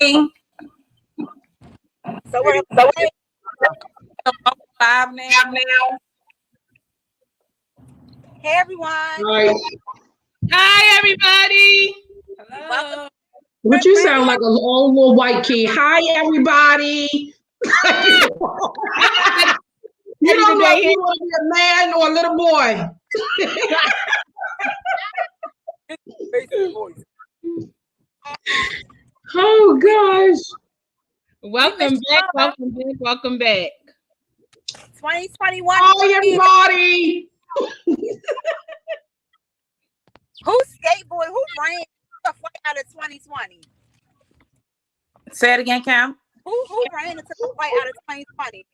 So we're live now. Hey everyone. Right. Hi everybody. Hello. Welcome. What you sound like an old little white kid. Hi everybody. You don't know if you want to be a man or a little boy. Oh gosh. Welcome back. 2021. Hi everybody. Who skateboard? Who ran the fight out of 2020? Say it again, Cam. Who ran into the fight out of 2020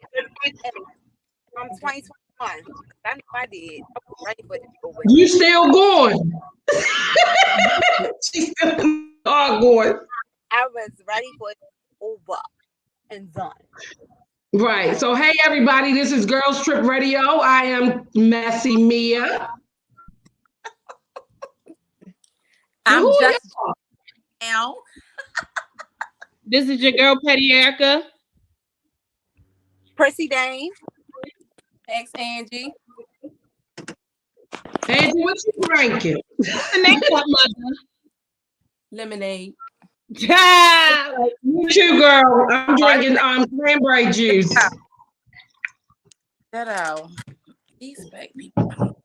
from 2021? I know I did. I was ready for it to go. You still going? She's still going. I was ready for it over and done. Right. So hey everybody, this is Girls Trip Radio. I am Messy Mia. I'm just now. This is your girl Petty Erica. Prissy Dane. Thanks, Angie. Angie, what you drinking? What's the name of mother? Lemonade. Yeah. Me too, girl. I'm drinking cranberry juice. That out. These fake people.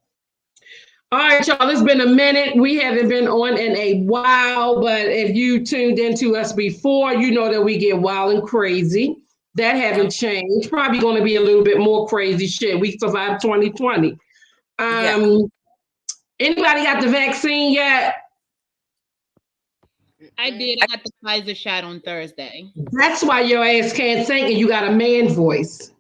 All right, y'all, it's been a minute. We haven't been on in a while, but if you tuned into us before, you know that we get wild and crazy. That haven't changed. Probably going to be a little bit more crazy shit. We survived 2020. Anybody got the vaccine yet? I did. I got the Pfizer shot on Thursday. That's why your ass can't sing and you got a man voice.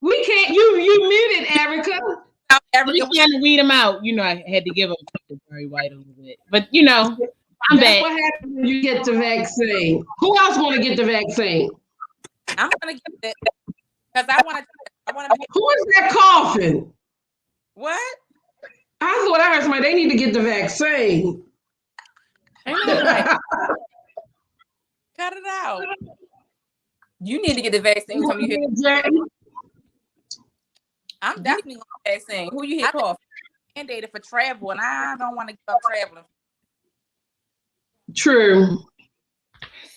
We can't. You muted, Erica. You can't read them out. You know, I had to give them very white a little bit, but you know, I'm That's back. what happens when you get the vaccine. Who else want to get the vaccine? I'm gonna get it because I want to. Who is that coughing? What? I thought I heard somebody. They need to get the vaccine. Cut it out. You need to get the vaccine. I'm definitely going to get the vaccine. Who you hear cough? Mandated for travel, and I don't want to give up traveling. True.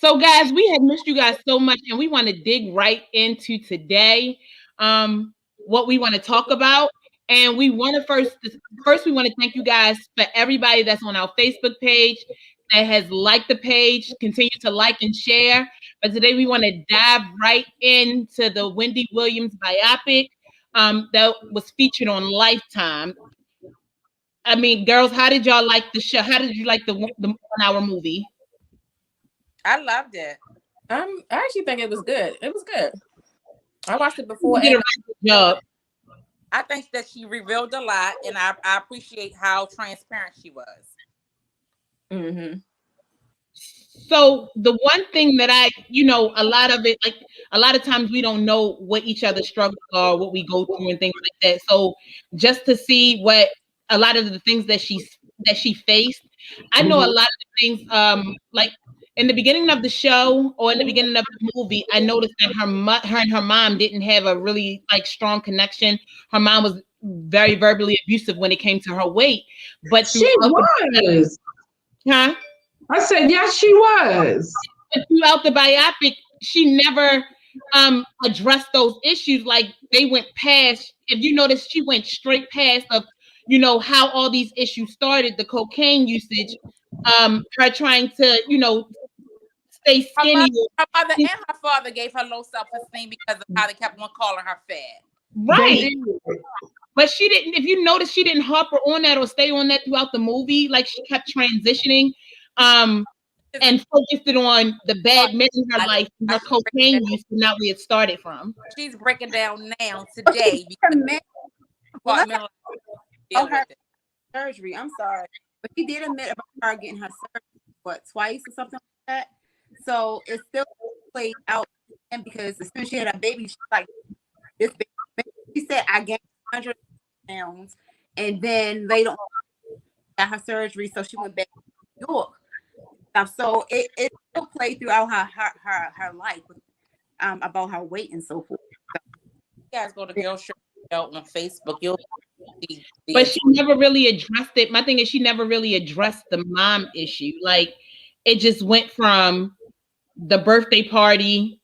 So, guys, we have missed you guys so much, and we want to dig right into today. What we want to talk about, and we want to first we want to thank you guys for everybody that's on our Facebook page that has liked the page. Continue to like and share. But today we want to dive right into the Wendy Williams biopic that was featured on Lifetime. I mean, girls, how did y'all like the show? How did you like the 1 hour movie? I loved it. I actually think it was good. It was good. I watched it before. You did a really good job. I think that she revealed a lot, and I appreciate how transparent she was. Mm-hmm. So the one thing that a lot of it, like a lot of times we don't know what each other's struggles are, what we go through and things like that. So just to see what a lot of the things that she faced, I know a lot of the things, like in the beginning of the show or in the beginning of the movie, I noticed that her and her mom didn't have a really like strong connection. Her mom was very verbally abusive when it came to her weight, but she was. Huh? I said, yes, she was. But throughout the biopic, she never addressed those issues. Like they went past, if you notice, she went straight past of, how all these issues started, the cocaine usage, her trying to, stay skinny. Her mother and her father gave her low self-esteem because of how they kept on calling her fat. Right. But she didn't, if you notice, she didn't harper on that or stay on that throughout the movie. Like she kept transitioning and focused it on the bad men in her life, her cocaine use, and not where it started from. She's breaking down now today because her surgery. I'm sorry, but she did admit about her getting her surgery twice or something like that. So it still played out, and because as soon as she had a baby, she's like, "This baby." She said, "I gained 100 pounds," and then later on, got her surgery, so she went back to New York. So it still played throughout her life about her weight and so forth. You guys go to Girlz on Facebook. You'll see. But she never really addressed it. My thing is, she never really addressed the mom issue. Like, it just went from the birthday party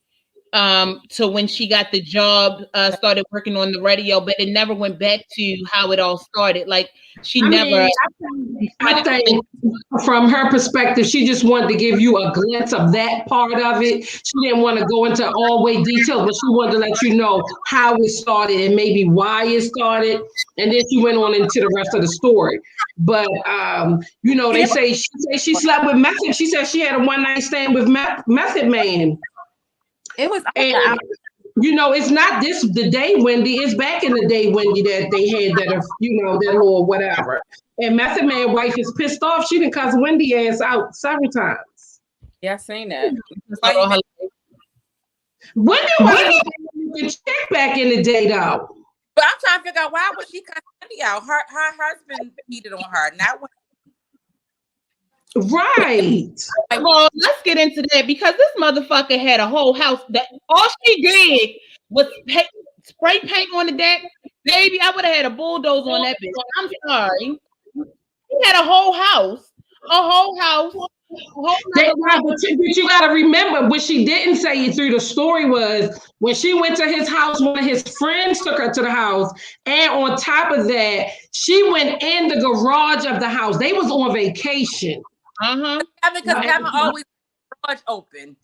to when she got the job, started working on the radio, but it never went back to how it all started. Like, I think from her perspective, she just wanted to give you a glimpse of that part of it. She didn't want to go into all way details, but she wanted to let you know how it started and maybe why it started. And then she went on into the rest of the story. But they say she slept with Method. She said she had a one night stand with Method Man. It was, and it's not the day, Wendy. It's back in the day, Wendy, that they had that, that little whatever. And Method Man wife is pissed off. She done cuss Wendy ass out several times. Yeah, I seen that. Wendy was check back in the day, though. But I'm trying to figure out, why would she cuss Wendy out? Her husband cheated on her, not Wendy. Right. Well, let's get into that, because this motherfucker had a whole house that all she did was spray paint on the deck. Baby, I would have had a bulldozer on that bitch. I'm sorry. He had a whole house. But you got to remember, what she didn't say through the story was when she went to his house, one of his friends took her to the house. And on top of that, she went in the garage of the house. They was on vacation. Because Kevin always garage open.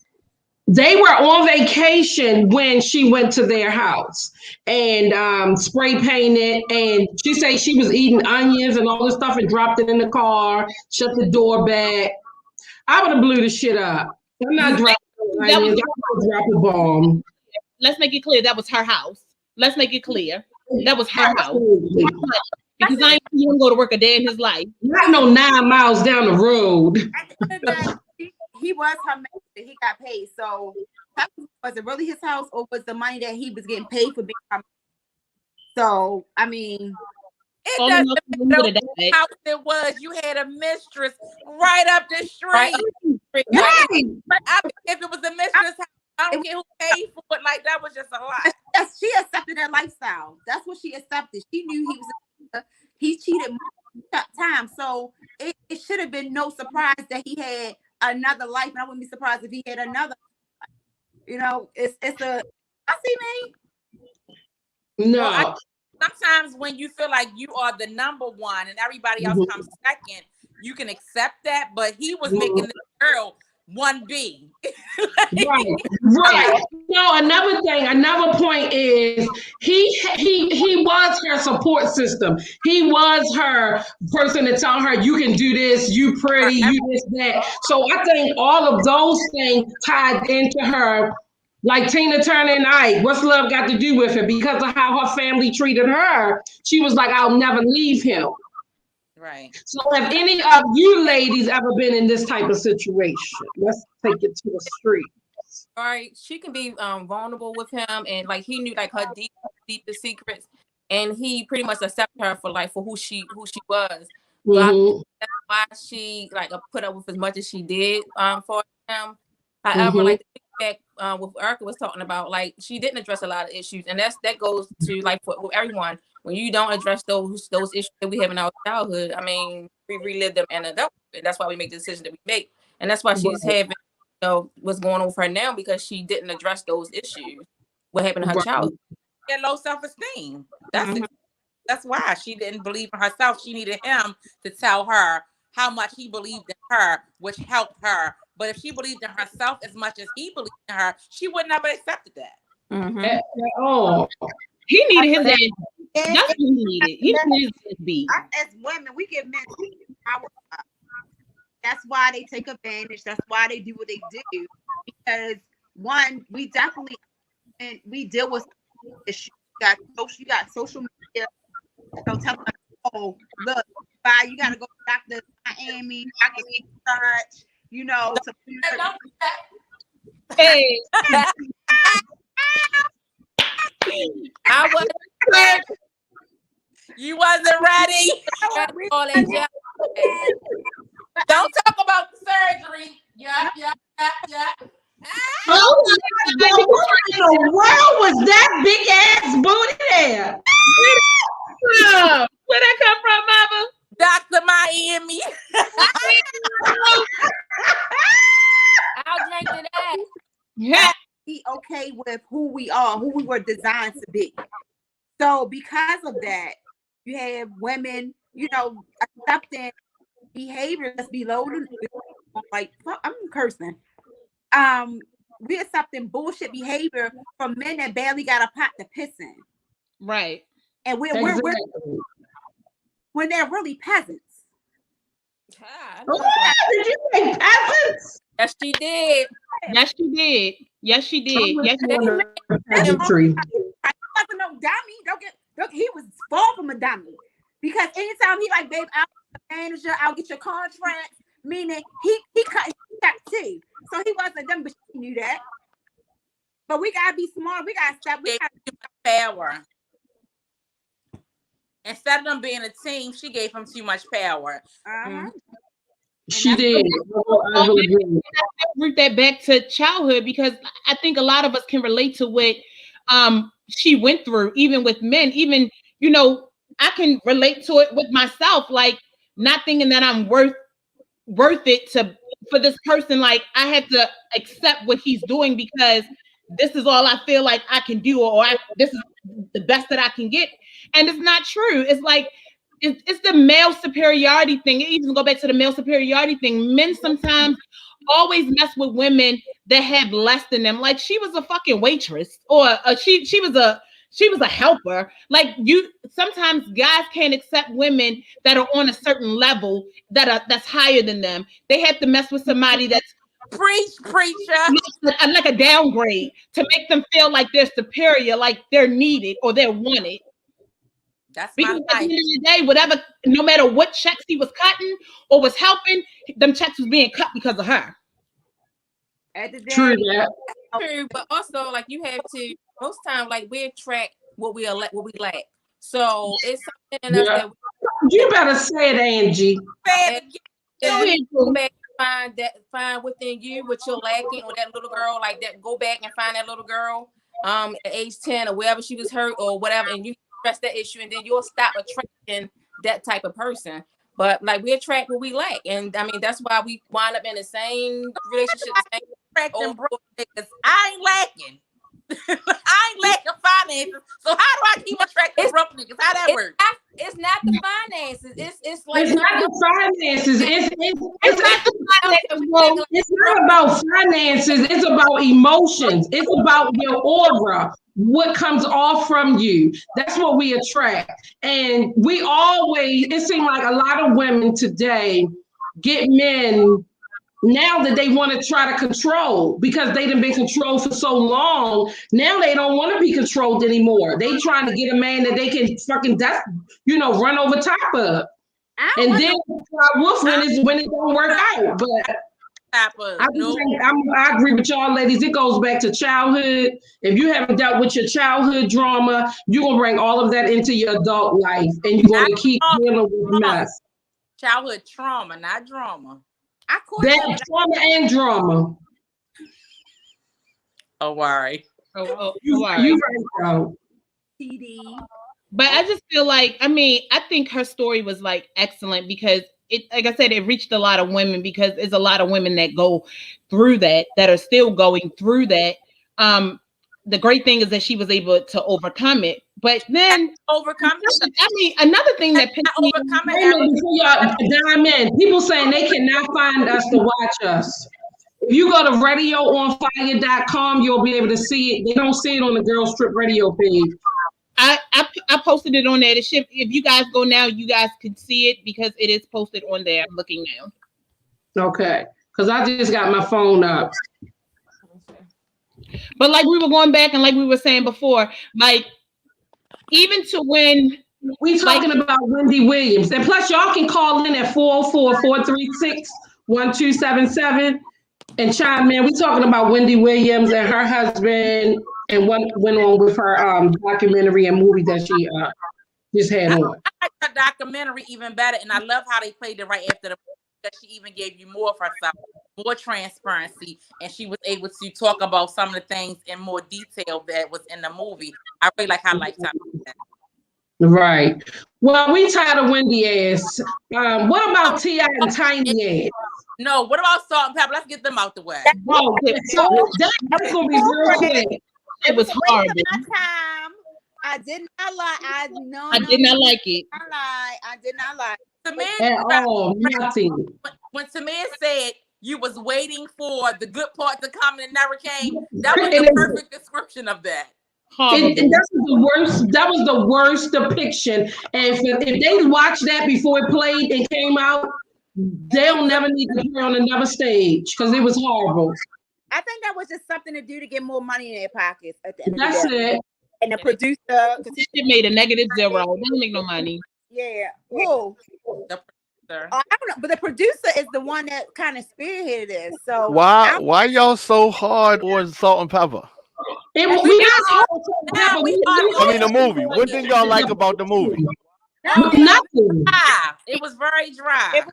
They were on vacation when she went to their house and spray painted. And she said she was eating onions and all this stuff and dropped it in the car, shut the door back. I would have blew the shit up. I'm not dropping onions. I would drop a bomb. Let's make it clear that was her house. Let's make it clear that was her house. Because I ain't even go to work a day in his life. Not no 9 miles down the road. He was her man. He got paid. So was it really his house, or was the money that he was getting paid for being her man? So I mean, it doesn't matter what house it was. You had a mistress right up the street. Right. If it was a mistress house, I don't care who paid for it. Like, that was just a lot. She accepted that lifestyle. That's what she accepted. She knew he cheated more times. So it should have been no surprise that he had another life. And I wouldn't be surprised if he had another. It's a. I see me. No. Well, sometimes when you feel like you are the number one and everybody else comes second, you can accept that. But he was making the girl 1B. Right. Another point is he was her support system. He was her person to tell her, you can do this, you pretty, you this, that. So I think all of those things tied into her, like Tina Turner and Ike. What's love got to do with it? Because of how her family treated her, she was like, I'll never leave him. Right. So have any of you ladies ever been in this type of situation? Let's take it to the street. All right, she can be vulnerable with him, and like he knew like her deepest secrets, and he pretty much accepted her for who she was. So that's why she put up with as much as she did for him. However, like the feedback with Erica was talking about, like she didn't address a lot of issues, and that goes to like for everyone. When you don't address those issues that we have in our childhood, I mean, we relive them in adulthood. And that's why we make the decisions that we make, and that's why she's having what's going on with her now, because she didn't address those issues. What happened to her childhood? She had low self-esteem. That's why she didn't believe in herself. She needed him to tell her how much he believed in her, which helped her. But if she believed in herself as much as he believed in her, she would never have accepted that. He needed his ass. That's what he needed. He needed his beat. As women, we get men power. That's why they take advantage. That's why they do what they do. Because one, we definitely deal with issues. You got social media. Telling them, oh, look, bye. You got to go to Dr. Miami, Dr. Search, Hey. I wasn't ready. You wasn't ready. Don't talk about the surgery. Yeah. Oh, what in the world was that big ass booty there? Oh, where that come from, Mama? Dr. Miami. I'll drink to that. Yeah. Be okay with who we are, who we were designed to be. So because of that, you have women, accepting behavior that's below the, like, I'm cursing. We're accepting bullshit behavior from men that barely got a pot to piss in. Right. And we're when they're really peasants. Did you say peasants? Yes, she did. Yes, she did. Yes, she did. Yes, she did. Peasantry. I wasn't no dummy. Don't he was far from a dummy. Because anytime he like, babe, I'll get the manager, I'll get your contract, meaning he cut his check too. So he wasn't dumb, but she knew that. But we gotta be smart. We gotta stop. We gotta give power. Instead of them being a team, she gave him too much power. She did. I root that back to childhood, because I think a lot of us can relate to what she went through, even with men. Even, I can relate to it with myself, like not thinking that I'm worth it for this person. Like I had to accept what he's doing because this is all I feel like I can do, or this is the best that I can get. And it's not true. It's like, it's the male superiority thing. It even go back to the male superiority thing. Men sometimes always mess with women that have less than them. Like she was a fucking waitress, or she was a helper. Like sometimes guys can't accept women that are on a certain level that's higher than them. They have to mess with somebody that's preacher, like a downgrade to make them feel like they're superior, like they're needed or they're wanted. That's because at the end of the day, whatever, no matter what checks he was cutting or was helping, them checks was being cut because of her. True that. True, but also like you have to most times like we attract what we lack. So it's something in us that you better say it, Angie. Find within you what you're lacking, or that little girl, like that. Go back and find that little girl, at age 10 or wherever she was hurt or whatever, and you address that issue, and then you'll stop attracting that type of person. But like we attract what we lack, and I mean that's why we wind up in the same relationship. I ain't lacking. I ain't lacking finances. So how do I keep attracting broke niggas? How that works? It's not the finances. It's like it's not the finances. It's not the finances. It's not about finances. It's about emotions. It's about your aura. What comes off from you. That's what we attract. And we always, it seems like a lot of women today get men now that they want to try to control, because they done been controlled for so long. Now they don't want to be controlled anymore. They trying to get a man that they can fucking run over top of. And then wolf when it don't work out. But I agree with y'all ladies. It goes back to childhood. If you haven't dealt with your childhood drama, you're gonna bring all of that into your adult life, and you're gonna keep dealing with mess. Childhood trauma, not drama. That trauma and drama. Oh, worry. You right, bro. But I just feel like, I think her story was like excellent, because it, like I said, it reached a lot of women, because there's a lot of women that go through that are still going through that. The great thing is that she was able to overcome it. But then another thing that people saying they cannot find us to watch us. If you go to radioonfire.com, you'll be able to see it. They don't see it on the Girl Strip Radio page. I posted it on there. If you guys go now, you guys can see it, because it is posted on there. I'm looking now. Okay, because I just got my phone up. But like we were going back, and like we were saying before, like even to when we talking about Wendy Williams, and plus y'all can call in at 404-436-1277 and chime in. We talking about Wendy Williams and her husband, and what went on with her documentary and movie that she just had on. I her documentary even better, and I love how they played it right after the that she even gave you more of herself, more transparency, and she was able to talk about some of the things in more detail that was in the movie. I really like how Lifetime did that. Right. Well, we tired of Wendy ass. What about T.I. and Tiny ass? No, what about Salt-N-Pepa? Let's get them out the way. Oh, so that's gonna be real quick. It was horrible. Time. I did not lie. I did not like it. I did not lie. At all, nothing. When Tamir said you was waiting for the good part to come and it never came, that was the perfect description of that. And that was the worst depiction. And if they watched that before it played and came out, they'll never need to play on another stage because it was horrible. I think that was just something to do to get more money in their pockets at the end That's of the day. it. And the producer, it made a -0. They didn't make no money. Yeah. Who? The producer. I don't know, but the producer is the one that kind of spearheaded this. So why y'all so hard on Salt-N-Pepa? I mean, the movie. What did y'all like about the movie? Nothing. It was very dry.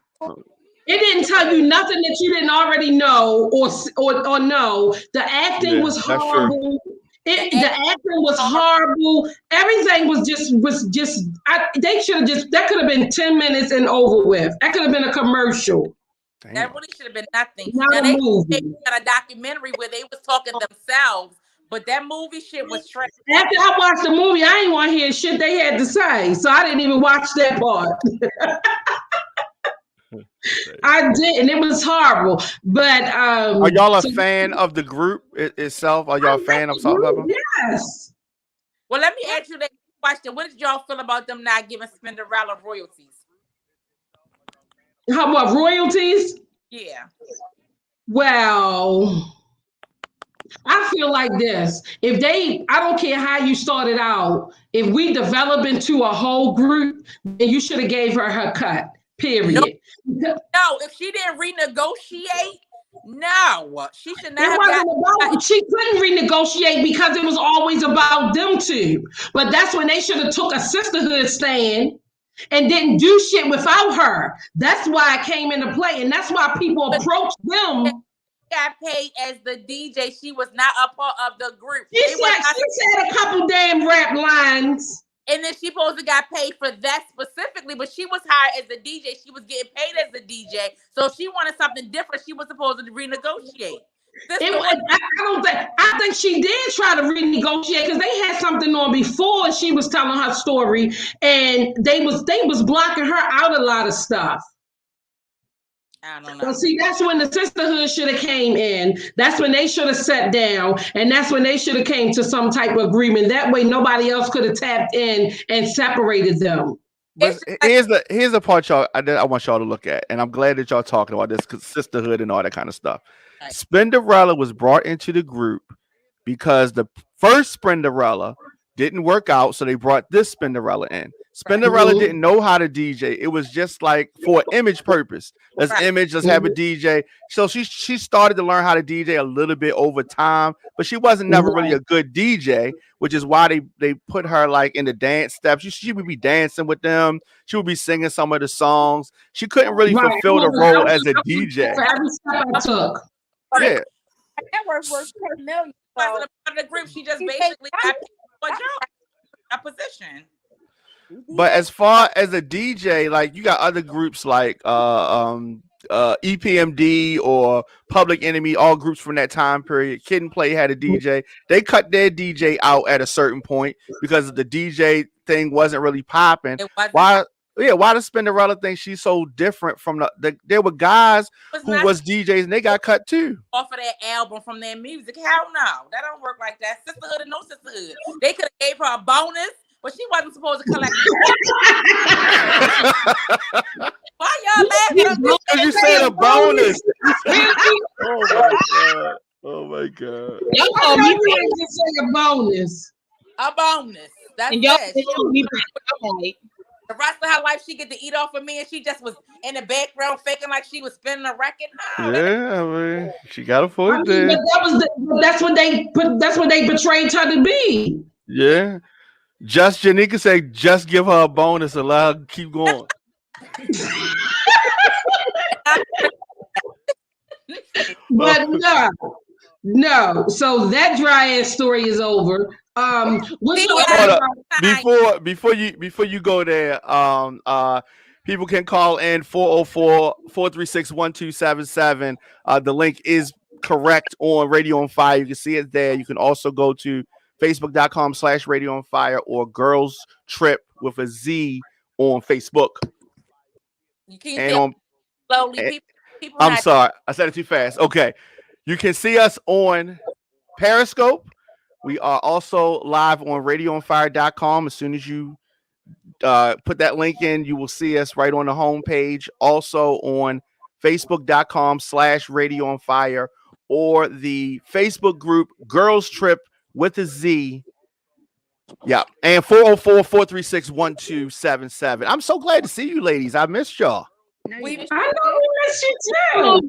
It didn't tell you nothing that you didn't already know or know. The acting was horrible. The acting was horrible. Everything was just. They should have just. That could have been 10 minutes and over with. That could have been a commercial. Damn. That really should have been nothing. Not now, a movie. they got a documentary where they was talking themselves, but that movie shit was trash. After I watched the movie, I ain't want to hear shit they had to say, so I didn't even watch that part. I didn't. It was horrible. But are y'all a fan of the group itself? Are y'all a fan of Salt-N-Pepa? Yes. Well, let me ask you that question. What did y'all feel about them not giving Cinderella royalties? How about royalties? Yeah. Well, I feel like this. I don't care how you started out. If we develop into a whole group, then you should have gave her cut. Period. No, if she didn't renegotiate, no, she should not it have wasn't she couldn't renegotiate because it was always about them two. But that's when they should have took a sisterhood stand and didn't do shit without her. That's why it came into play, and that's why people approached them. Got paid as the DJ. She was not a part of the group. She said a couple damn rap lines. And then she supposed to got paid for that specifically, but she was hired as a DJ. She was getting paid as a DJ. So if she wanted something different, she was supposed to renegotiate. I think she did try to renegotiate because they had something on before she was telling her story, and they was blocking her out a lot of stuff. I don't know. So see, that's when the sisterhood should have came in. That's when they should have sat down, and that's when they should have came to some type of agreement. That way, nobody else could have tapped in and separated them. But here's the part I want y'all to look at, and I'm glad that y'all talking about this because sisterhood and all that kind of stuff. Right. Spinderella was brought into the group because the first Spinderella didn't work out, so they brought this Spinderella in. Spinderella didn't know how to DJ. It was just like for image purpose. Let's have a DJ. So she started to learn how to DJ a little bit over time, but she wasn't never really a good DJ, which is why they put her like in the dance steps. She would be dancing with them. She would be singing some of the songs. She couldn't really fulfill the role as a DJ. For every step I took. Yeah. That worked per million. Wasn't a part of the group. She just basically got a job, a position. But as far as a DJ, like you got other groups like EPMD or Public Enemy, all groups from that time period. Kid and Play had a DJ. They cut their DJ out at a certain point because the DJ thing wasn't really popping. Why does Spinderella think she's so different from there were guys who was DJs and they got cut too. Off of that album from their music. Hell no. That don't work like that. Sisterhood and no sisterhood. They could have gave her a bonus. But she wasn't supposed to collect it. Why y'all laughing? Because you said a bonus. Oh my god. Y'all told me to say a bonus. A bonus. That's and y'all it. The rest of her life, she get to eat off of me, and she just was in the background faking like she was spinning a record. No, yeah, I mean, she got a foot there. But that's what they betrayed her to be. Yeah. Just Janika said, just give her a bonus and let her keep going. But no. So that dry ass story is over. Hold up. Before you go there, people can call in 404-436-1277. The link is correct on Radio on Fire. You can see it there. You can also go to facebook.com/Radio on Fire or Girlz Trip with a Z on Facebook. You keep and it on slowly. People I'm sorry, I said it too fast. Okay. You can see us on Periscope. We are also live on radioonfire.com. As soon as you put that link in, you will see us right on the homepage. Also on facebook.com/Radio on Fire or the Facebook group Girlz Trip with a Z. Yeah. And 404-436-1277. I'm so glad to see you ladies. I missed y'all. I know we miss you too.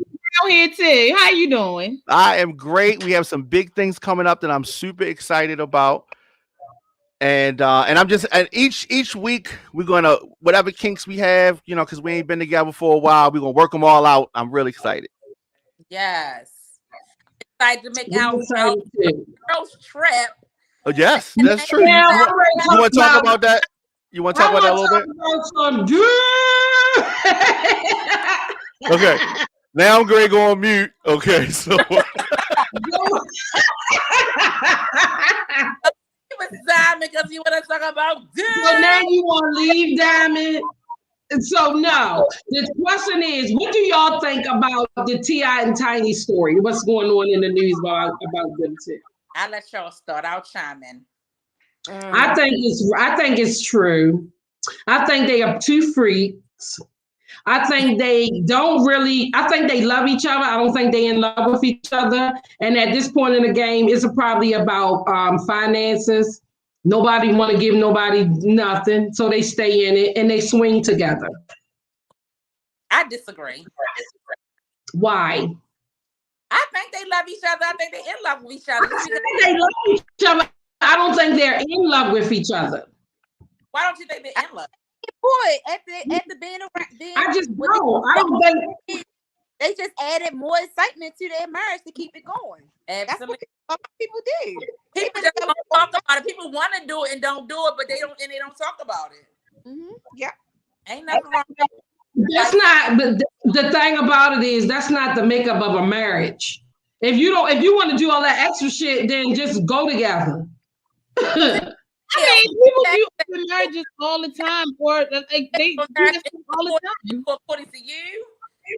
Out here too. How you doing? I am great. We have some big things coming up that I'm super excited about. And I'm just, and each week we're gonna, whatever kinks we have, you know, because we ain't been together for a while, we're gonna work them all out. I'm really excited. Yes. Excited to make our Girlz Trip. Oh, yes, that's true. You want to talk about that? You want to talk about that a little bit? Okay. Now I'm going to go on mute. Okay, so. Diamond, because you want to talk about So now you want to leave Diamond? So no. The question is, what do y'all think about the T.I. and Tiny story? What's going on in the news about them two? I'll let y'all start. I'll chime in. I think it's true. I think they are two freaks. I think they love each other. I don't think they're in love with each other. And at this point in the game, it's probably about finances. Nobody want to give nobody nothing. So they stay in it and they swing together. I disagree. Why? I think they love each other. I think they're in love with each other. I think they love each other. I don't think they're in love with each other. Why don't you think they're in love? Boy, at the being around, I just don't. I don't think they just added more excitement to their marriage to keep it going. Absolutely. That's what people do. People just don't talk about it. People want to do it and don't do it, but they don't talk about it. Mm-hmm. Yeah. Ain't nothing wrong. That's not. But the thing about it is that's not the makeup of a marriage. If you want to do all that extra shit, then just go together. I mean, people do open marriages all the time, or like they do this all the time. According to you,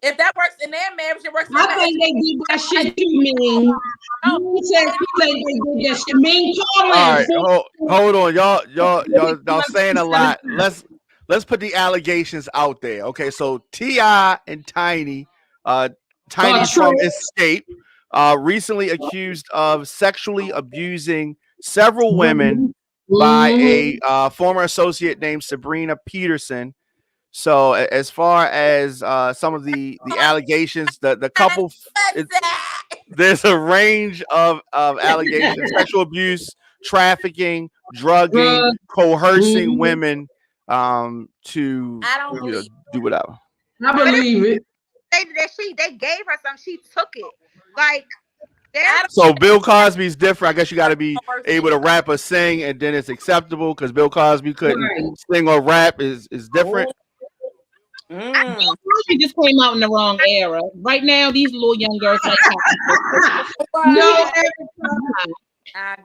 if that works in their marriage, it works. I think they did that shit too, mean. You said you think they did that shit, mean. All right, hold on, y'all saying a lot. Let's put the allegations out there. Okay, so T.I. and Tiny from Escape, recently accused of sexually abusing several women by a former associate named Sabrina Peterson. So as far as some of the allegations, the couple, there's a range of allegations: sexual abuse, trafficking, drugging, coercing women to do whatever. I believe it. They gave her something. She took it. Like. So Bill Cosby's different. I guess you got to be able to rap or sing, and then it's acceptable because Bill Cosby couldn't sing or rap is different. Bill Cosby just came out in the wrong era. Right now, these little young girls like no.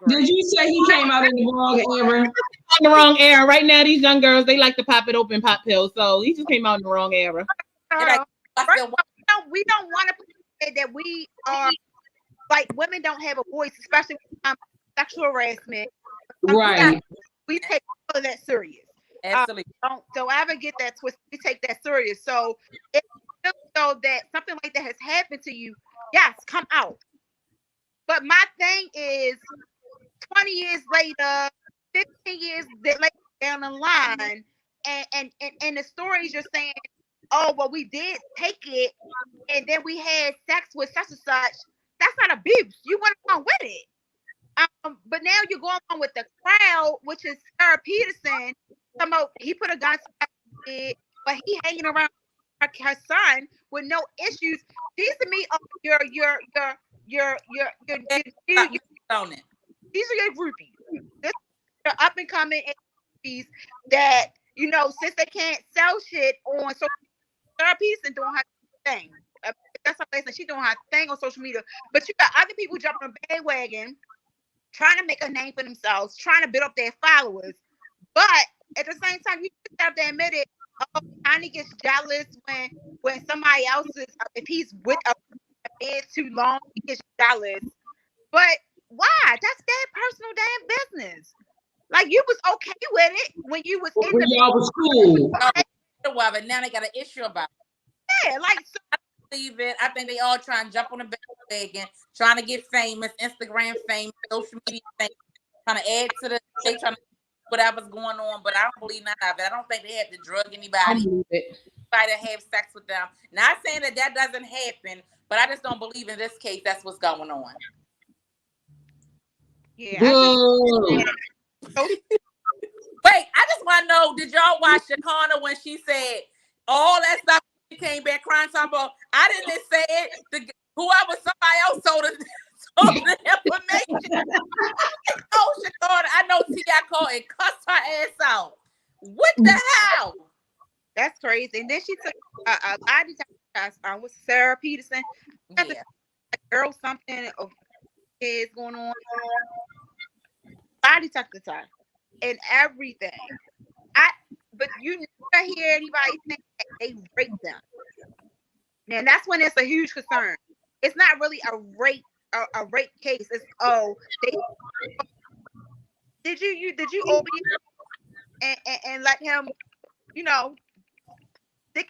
Did you say he came out in the wrong era? In the wrong era. Right now, these young girls they like to pop it open, pop pills. So he just came out in the wrong era. We don't want to say that we are. Like women don't have a voice, especially when sexual harassment. Right. We take all of that serious. Absolutely. Don't ever get that twisted. We take that serious. So if you feel that something like that has happened to you, yes, come out. But my thing is 20 years later, 15 years later down the line, and the stories you're saying, oh, well, we did take it, and then we had sex with such and such. That's not abuse. You went along with it. But now you're going on with the crowd, which is Sarah Peterson. He put a gun to her head, but he hanging around her son with no issues. These to me are your on it. These are your groupies. This are up and coming groupies that since they can't sell shit on social media, Sarah Peterson doing her thing. That's how they say she's doing her thing on social media. But you got other people jumping on the bandwagon, trying to make a name for themselves, trying to build up their followers. But at the same time, you just have to admit it. Tiny gets jealous when somebody else is, if he's with a man too long, he gets jealous. But why? That's their personal damn business. Like, you was okay with it when you was in when y'all was cool. But now they got an issue about it. Yeah, like, so I believe it. I think they all trying to jump on the bandwagon, trying to get famous, Instagram famous, social media famous, trying to add to they trying to whatever's going on, but I don't believe none of it. I don't think they had to drug anybody, try to have sex with them. Not saying that doesn't happen, but I just don't believe in this case that's what's going on. Yeah. Wait, I just want to know, did y'all watch Shakana when she said all that stuff? She came back crying, talking about, I didn't say it. Whoever, somebody else told us the information. Oh, Shakana, I know T.I. called and cussed her ass out. What the hell? That's crazy. And then she took a body test with Sarah Peterson. Yeah. Girl, something is going on. Body detector test and everything. But you never hear anybody think that they raped them. And that's when it's a huge concern. It's not really a rape case. It's did you open and let him,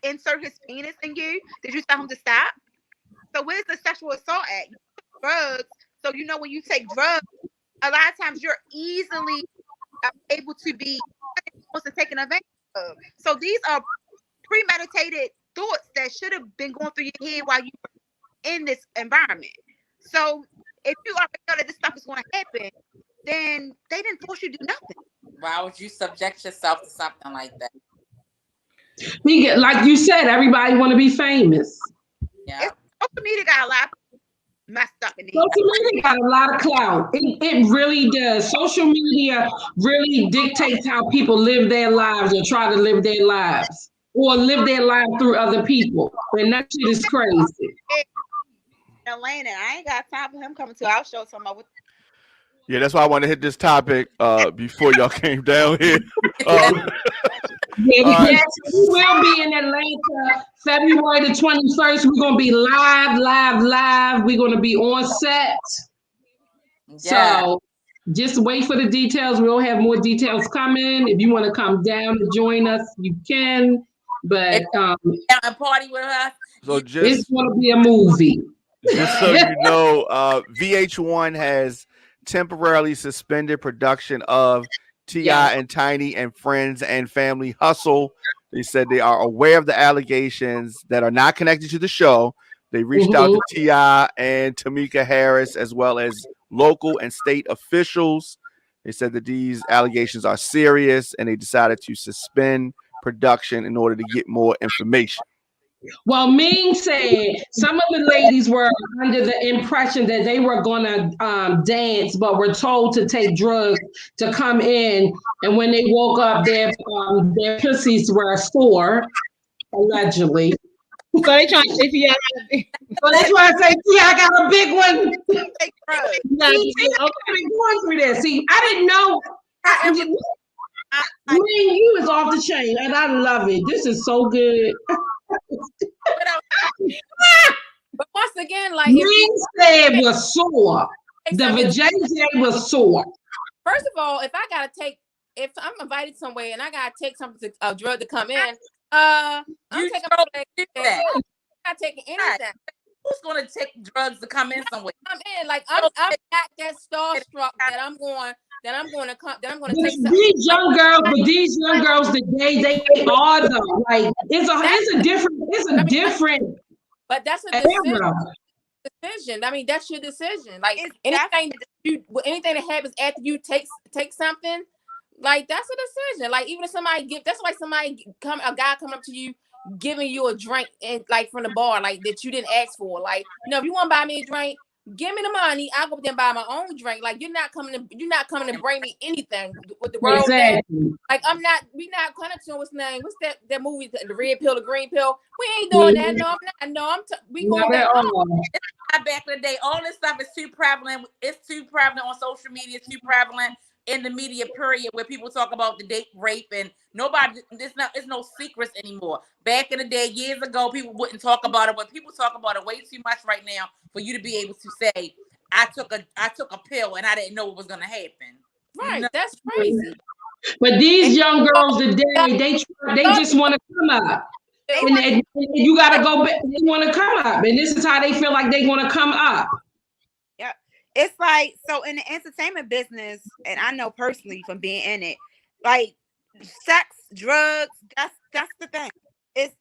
insert his penis in you? Did you tell him to stop? So where's the sexual assault at? Drugs. So when you take drugs, a lot of times you're easily able to be taken advantage of. So these are premeditated thoughts that should have been going through your head while you were in this environment. So if you already know that this stuff is going to happen, then they didn't force you to do nothing. Why would you subject yourself to something like that? Like you said, everybody want to be famous. Yeah. Social media got a lot messed up in social media got a lot of clout. It really does. Social media really dictates how people live their lives or try to live their lives or live their lives through other people. And that shit is crazy. Atlanta, I ain't got time for him coming to our show. Yeah, that's why I want to hit this topic before y'all came down here. We will be in Atlanta February the 21st. We're going to be live. We're going to be on set. Yeah. So just wait for the details. We'll have more details coming. If you want to come down to join us, you can. But and party with us. So it's going to be a movie. Just so you know, VH1 has temporarily suspended production of T.I. and Tiny and Friends and Family Hustle. They said they are aware of the allegations that are not connected to the show. They reached out to T.I. and Tamika Harris, as well as local and state officials. They said that these allegations are serious, and they decided to suspend production in order to get more information. Well, Ming said some of the ladies were under the impression that they were going to dance, but were told to take drugs to come in. And when they woke up, their pussies were sore, allegedly. So they trying to say to y'all. So they trying to say, "Yeah, I got a big one." Take drugs. Going through this. See, I didn't know. Ming, you is off the chain, and I love it. This is so good. But once again, like Ming said was sore. The vajayjay was sore. First of all, if I'm invited somewhere and I gotta take something a drug to come in, I'm taking I'm not taking anything. Who's gonna take drugs to come in somewhere? I'm in, like I'm not that starstruck that I'm going to take these young girls today, they are though. Like it's a different but that's a decision. era. decision. I mean, that's your decision. Like It's anything that happens after you take something, like that's a decision. Like even if that's like a guy coming up to you, giving you a drink and like from the bar, like that you didn't ask for. Like, if you want to buy me a drink, give me the money. I'll go up there and buy my own drink. Like you're not coming to bring me anything with the world. Exactly. Like we not coming to what's name? What's that movie? The red pill, the green pill. We ain't doing that. No, I'm not. No, we going back home. Back in the day, all this stuff is too prevalent. It's too prevalent on social media. It's too prevalent in the media period where people talk about the date rape and it's no secrets anymore. Back in the day, years ago, people wouldn't talk about it, but people talk about it way too much right now for you to be able to say, I took a pill and I didn't know what was gonna happen. Right, that's crazy. But these young girls today, they just want to come up. And you gotta go back. They want to come up, and this is how they feel like they want to come up. Yeah, it's like, so in the entertainment business, and I know personally from being in it, like sex, drugs. That's the thing. It's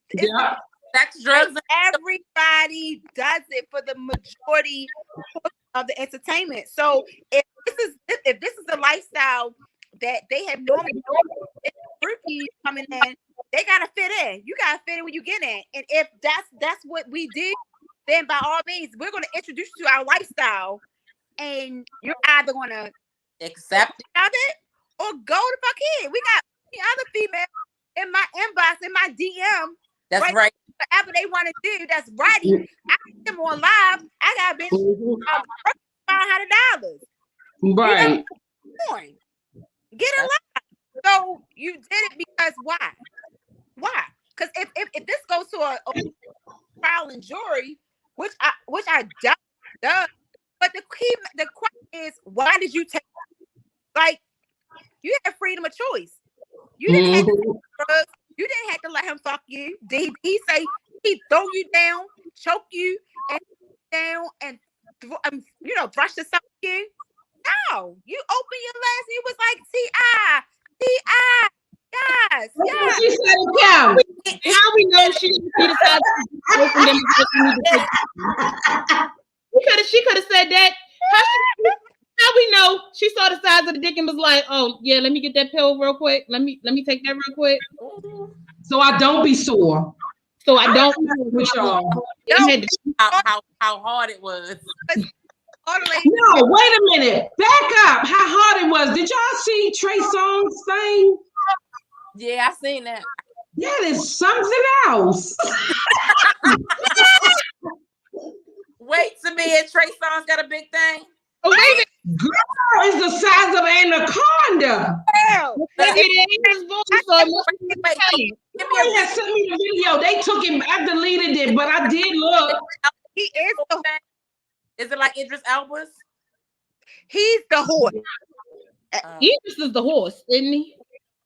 sex, drugs. Everybody does it for the majority of the entertainment. So if this is a lifestyle that they have normally, rookies coming in, they gotta fit in. You gotta fit in when you get in. And if that's what we do, then by all means, we're gonna introduce you to our lifestyle, and you're either gonna accept it or go the fuck in. We got other females in my inbox, in my DM. That's right. Whatever they want to do, that's ready. I put them on live. I got $500. Right. Get a live. So you did it because why? Why? Because if this goes to a trial and jury, which I doubt does, but the question is, why did you take? Like, you had freedom of choice. You didn't have to take drugs. You didn't have to let him fuck you. Did he say he throw you down, choke you, and down, and brush the stuff you? No, you open your legs. You was like, T.I. Yes. She said, yeah. How we know she decided to open them? She could have said that. How we know she saw the size of the dick and was like, oh yeah, let me get that pill real quick. Let me take that real quick. So I don't be sore. So I don't with y'all. How hard it was. No, wait a minute. Back up. How hard it was. Did y'all see Trey Songz thing? Yeah, I seen that. That is something else. Wait, Samia, Trey Songz got a big thing. Oh, girl, is the size of an anaconda. Sent me the video. They took him. I deleted it, but I did look. He is. Is it like Idris Elba's? He's the horse. Idris is the horse, isn't he?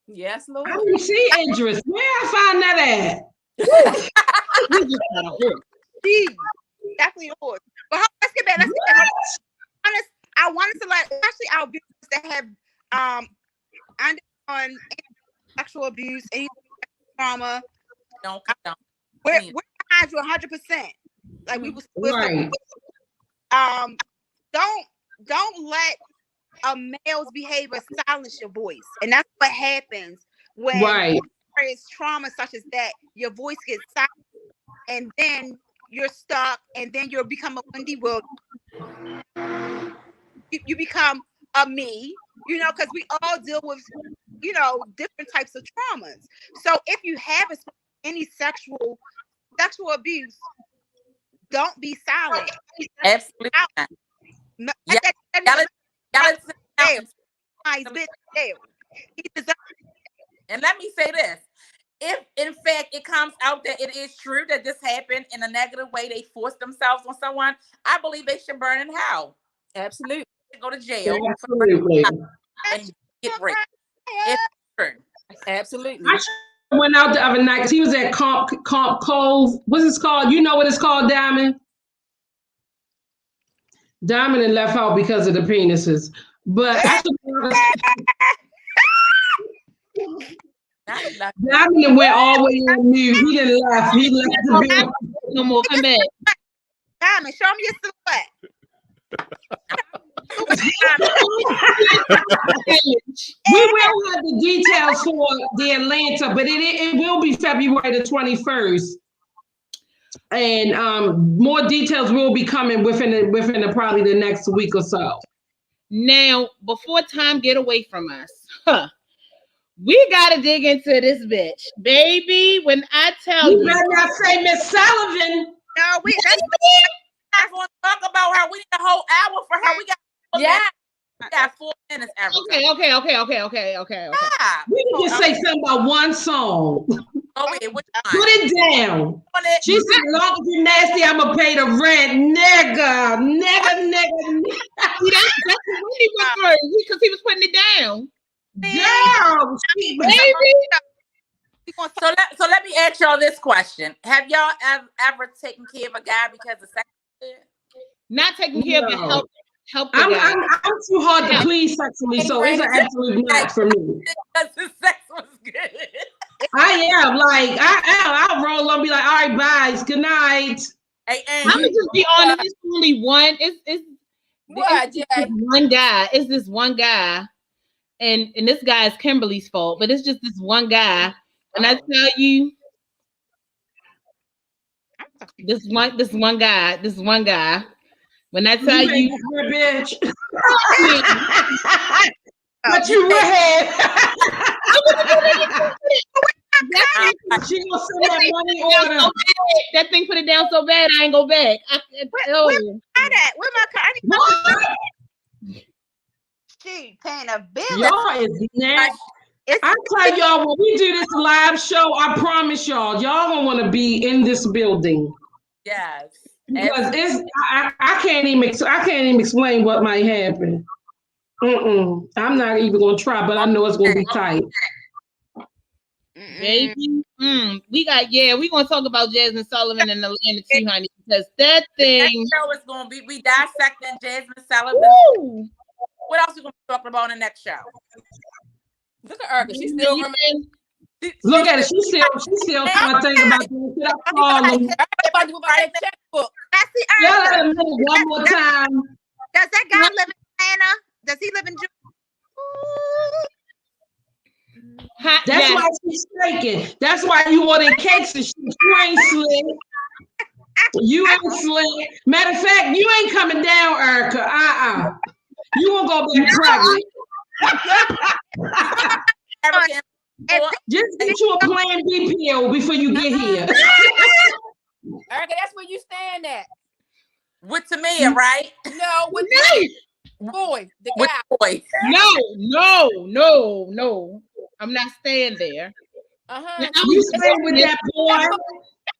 Yes, Lord. I didn't see Idris. Where I find that at? He's just not a horse. He's definitely a horse. But let's get back. I wanted to let, especially our viewers that have undergone sexual abuse, any trauma. We're behind you 100%. Like we was right. Don't let a male's behavior silence your voice, and that's what happens when there is trauma such as that. Your voice gets silent, and then you're stuck, and then you become a Wendy Williams. You become a me, because we all deal with, different types of traumas. So if you have any sexual abuse, don't be silent. Absolutely. And let me say this. If in fact it comes out that it is true that this happened in a negative way, they forced themselves on someone, I believe they should burn in hell. Absolutely. Go to jail and get raped. Absolutely. I went out the other night because he was at Comp Cove. What's it called? You know what it's called, Diamond? Diamond and left out because of the penises. But Diamond went all the way on mute. He didn't laugh. He left the bill. No more. Come back. Diamond, show me your silhouette. We will have the details for the Atlanta, but it will be February the 21st. And more details will be coming within probably the next week or so. Now, before time get away from us, we gotta dig into this bitch, baby. When I tell you, better not say Miss Sullivan. No, we're not going to talk about her. We need a whole hour for her. We got 4 minutes. We got 4 minutes. Okay. Yeah. We can just say something about one song. Okay, which one? Put it down. She said, "Long as you nasty, I'ma pay the rent, nigga." See, that's what Wendy went through because he was putting it down. Girl, baby. So let me ask y'all this question: have y'all ever taken care of a guy because of sex? Not taking care of it, help the I'm guy. I'm too hard to please sexually, so it's an absolute not for me. Because the sex was good. I am like I'll roll up and be like, all right, bye, good night. Hey, I'm gonna just be honest. It's only one. It's one guy. It's this one guy, and this guy is Kimberly's fault. But it's just this one guy, and I tell you, this one guy. When I tell you, bitch, but you redhead. She gonna send that money order. That thing put it down so bad I ain't go back. Where my car? She paying a bill. Y'all is nasty. I tell y'all, when we do this live show, I promise y'all gonna want to be in this building. Yes. Because I can't even explain what might happen. I'm not even gonna try, but I know it's gonna be tight. Baby, we gonna talk about Jasmine Sullivan and Atlanta too, honey, because that thing. Next show is gonna be we dissecting Jasmine Sullivan. Woo! What else are we gonna be talking about in the next show? Look at her, she's still Look at it. She's still trying to think about this. One more time. Does that guy live in Atlanta? Does he live in That's why she's shaking. That's why you wanted cakes and shit. You ain't slick. You ain't slick. Matter of fact, you ain't coming down, Erica. You won't go back pregnant. Just get you a Plan B pill before you get here. Erica, that's where you stand at. With Tamia, right? No, with me. Boy, the guy. Boy. No. I'm not staying there. You stay with that boy.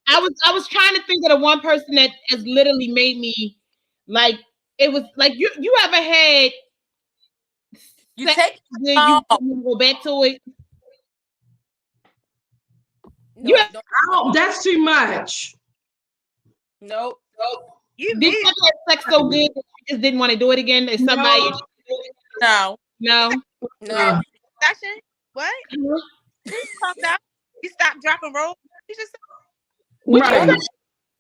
I was trying to think of the one person that has literally made me like it was like you ever had you take you go back to it. That's too much. Nope. You did have sex so good that you just didn't want to do it again? Is somebody? No. Session? What? You stopped dropping rolls. You just what you talking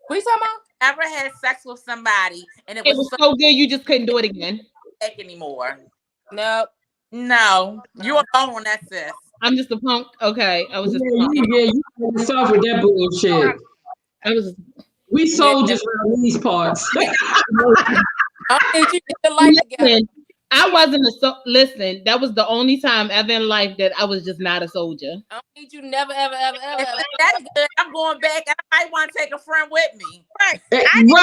about? Ever had sex with somebody and it was so good you just couldn't do it again anymore? Nope. No. You're alone on that, sis. I'm just a punk. Okay. I was just you yourself with that bullshit. We soldiers around these parts. I wasn't listen, that was the only time ever in life that I was just not a soldier. I don't need you never, ever. That's good. I'm going back. I might want to take a friend with me. Right. How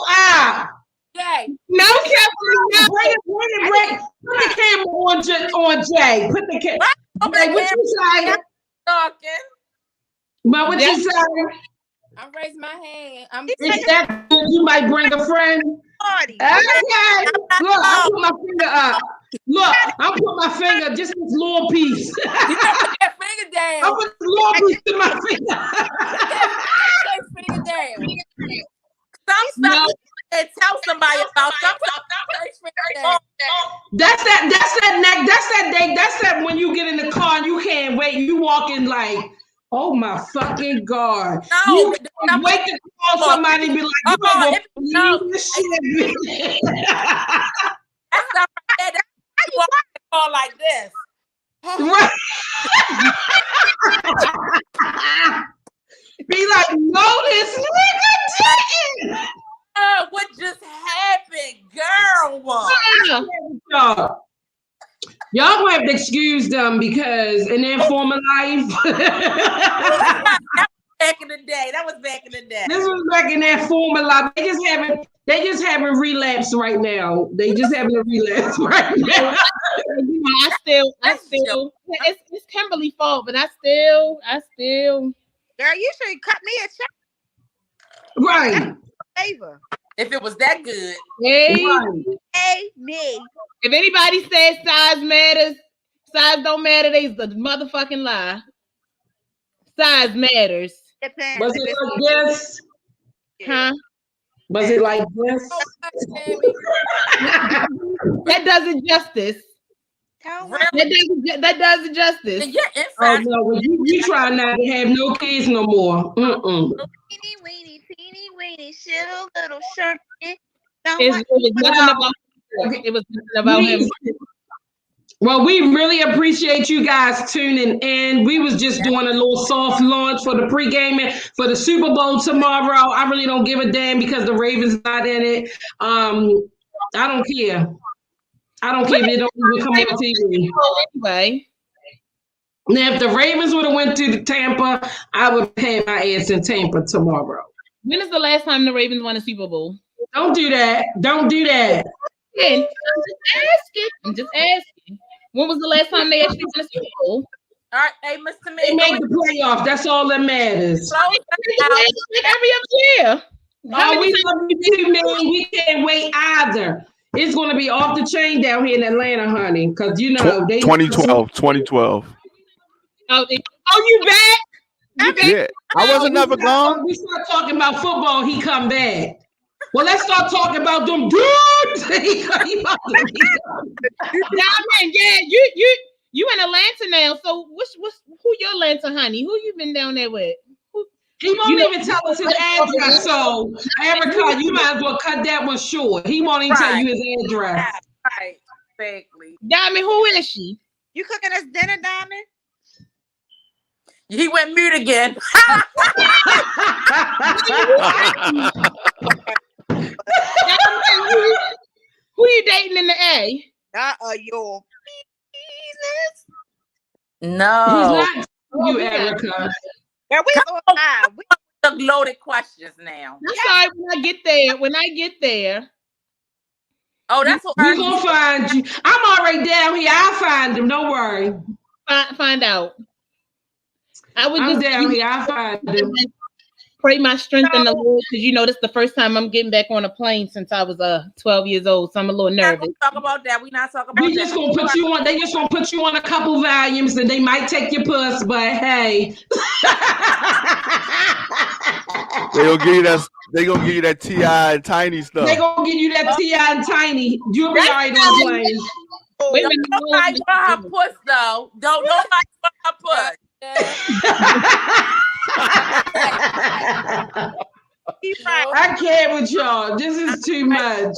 up? Jay. No, Captain. Bring the camera on Jay. Put the camera. Okay, what you say? Talking. But what you say? I'm raising my hand. Is that you might bring a friend? Okay. Look, I put my finger up. Look, I put my finger, just this little piece. You put that finger down. I put the little piece in my finger. Finger down. Some stuff and tell somebody about. That's that neck. That's that when you get in the car and you can't wait. You walking like Oh my fucking God. No, You that's can't wait to call somebody and be like, you ain't gonna no, believe this shit. that's not right. That's how you want to call like this. Right. Be like, no, this nigga didn't. What just happened, girl? Y'all. Y'all gonna have to excuse them because in their former life, Back in the day. That was back in the day. this was back in their former life. They just haven't relapsed right now. They just having a relapse right now. I still, it's Kimberly's fault, but I still. Girl, you should cut me a check. Right. Favor. If it was that good. Hey, Right. Hey, me. if anybody says size matters, size don't matter, they's the motherfucking lie. Size matters. Depends. Was it like this? Huh? Was it like this? That does it justice. That does it justice. And you're Oh inside. no, well, you try not to have no kids no more. Teeny weeny, teeny weeny, shittle little shirt. It was nothing about. It was nothing about him. Well, we really appreciate you guys tuning in. We was just doing a little soft launch for the pre-gaming for the Super Bowl tomorrow. I really don't give a damn because the Ravens not in it. I don't care. I don't care if they don't even come on TV. Anyway. Now, if the Ravens would have went to Tampa, I would have had my ass in Tampa tomorrow. When is the last time the Ravens won a Super Bowl? Don't do that. Don't do that. I'm just asking. When was the last time they actually won a Super Bowl? All right, hey, Mr. They make the playoffs. That's all that matters. Every other year. Oh, we love you too, man. We can't wait either. It's going to be off the chain down here in Atlanta, honey, because you know they 2012. Oh, you back? Yeah, I wasn't never gone. We start talking about football, he come back. Well, let's start talking about them dudes. Diamond, yeah, you in Atlanta now. So who your Atlanta honey? Who you been down there with? He won't even tell us his address. So, Erica, you might as well cut that one short. He won't even tell you his address. Right, exactly. Diamond, who is she? You cooking us dinner, Diamond? He went mute again. Who you dating in the A? Your business. No. He's not you, Erica. Girl, we on live. We loaded questions now. I'm sorry when I get there. Oh, that's what We're gonna find you. I'm already down here. I'll find him. Don't worry. Find out. I'm down here. I'll find him. Pray my strength in the Lord, because you know this is the first time I'm getting back on a plane since I was 12 years old, so I'm a little nervous. Talk about that. We're not talking about They just gonna put you on. They just gonna put you on a couple volumes, and they might take your puss, but hey. They gonna give you that T.I. and Tiny stuff. They gonna give you that T.I. and Tiny. You'll be all right on the plane. Wait a minute, nobody want her puss though. Don't nobody want her puss. I can't with y'all. This is too much.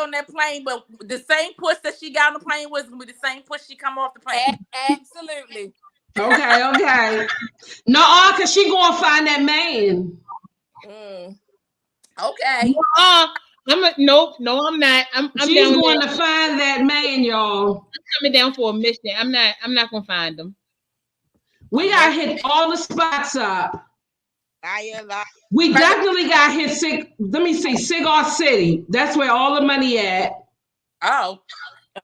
On that plane, but the same puss that she got on the plane was the same puss she come off the plane. Absolutely. Okay. No, because she gonna find that man. Okay. No, I'm not. She's going to find that man, y'all. I'm coming down for a mission. I'm not gonna find him. We got hit all the spots up. We definitely got hit. Cigar City. That's where all the money at. Oh,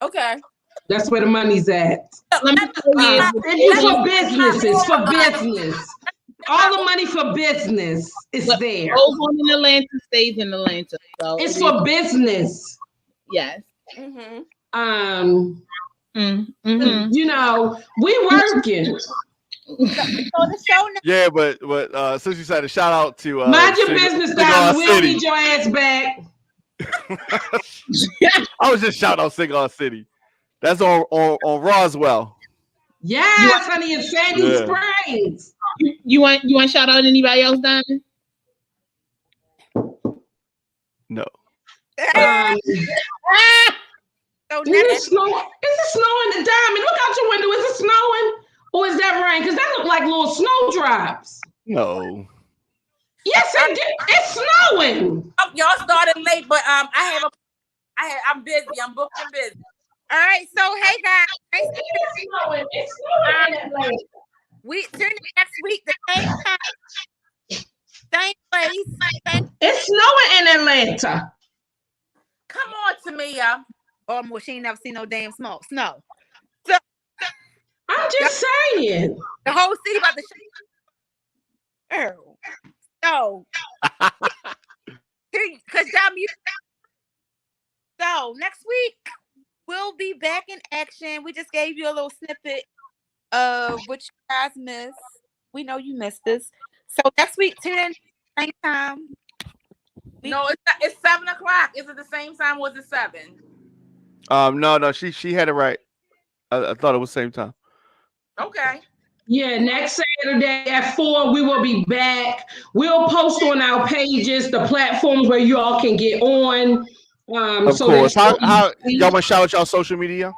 okay. That's where the money's at. It's for business. It's for business. All the money for business is there. Goes on in Atlanta, stays in Atlanta. So it's for business. Yes. You know, we working. Yeah, but since you said a shout out to mind your business, Diamond. We'll need your ass back. I was just shouting out Cigar City. That's on Roswell. Yes, honey, in Sandy Springs. You want to shout out anybody else, Diamond? No. So Is it snowing? Is it snowing in Diamond? Look out your window. Is it snowing? Or is that rain? Because that look like little snow drops. No. Yes, it did. It's snowing. Oh, y'all started late, but I'm busy. I'm booked and busy. all right, so hey guys, It's snowing. It's snowing in Atlanta. we tune in next week, the same time, same place. It's snowing in Atlanta. Come on, Tamia. Oh, well, she ain't never seen no damn snow. I'm just saying. The whole city about to shut. So, because so next week we'll be back in action. We just gave you a little snippet of what you guys missed. We know you missed this. So next week, 10 same time. No, it's 7 o'clock. Is it the same time or is it 7? No, she had it right. I thought it was same time. Okay. Yeah, next Saturday at 4, we will be back. We'll post on our pages the platforms where you all can get on. Of course. How y'all want to shout out y'all social media?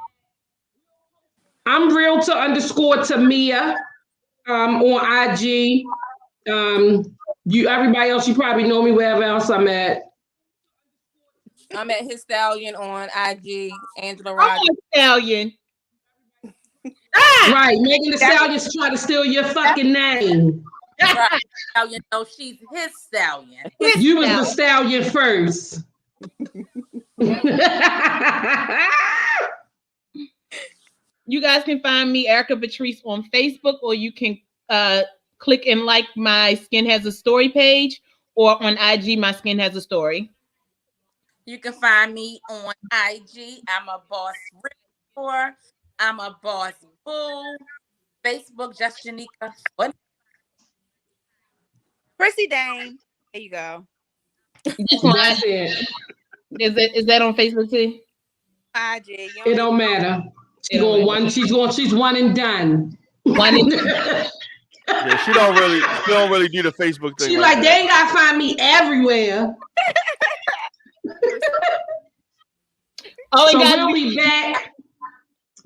I'm realtor_Tamia on IG. Everybody else, you probably know me wherever else I'm at. I'm at His Stallion on IG. Angela I'm Rogers. a Stallion. Right, Megan Thee Stallion's trying to steal your fucking name. Right. Stallion, no, she's his stallion. You was the stallion first. You guys can find me, Erica Patrice, on Facebook, or you can click and like my Skin Has a Story page, or on IG, my Skin Has a Story. You can find me on IG. I'm a boss realtor. I'm a boss boo. Facebook, just Janika. Chrissy Dane. There you go. That's it. Is that on Facebook too? IG. It don't matter. She's one and done. One and Yeah, she don't really do the Facebook thing. She's like, they ain't gotta find me everywhere. So we'll be back.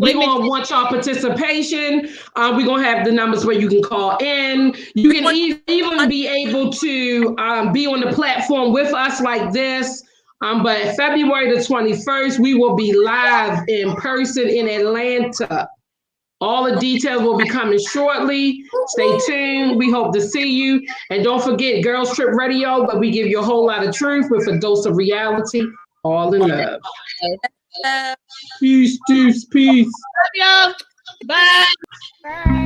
We're gonna want y'all participation. We're gonna have the numbers where you can call in. You can even be able to be on the platform with us like this. But February the 21st, we will be live in person in Atlanta. All the details will be coming shortly. Stay tuned. We hope to see you. And don't forget Girls Trip Radio, but we give you a whole lot of truth with a dose of reality. All in love. Peace, peace, peace. Love y'all. Bye. Bye.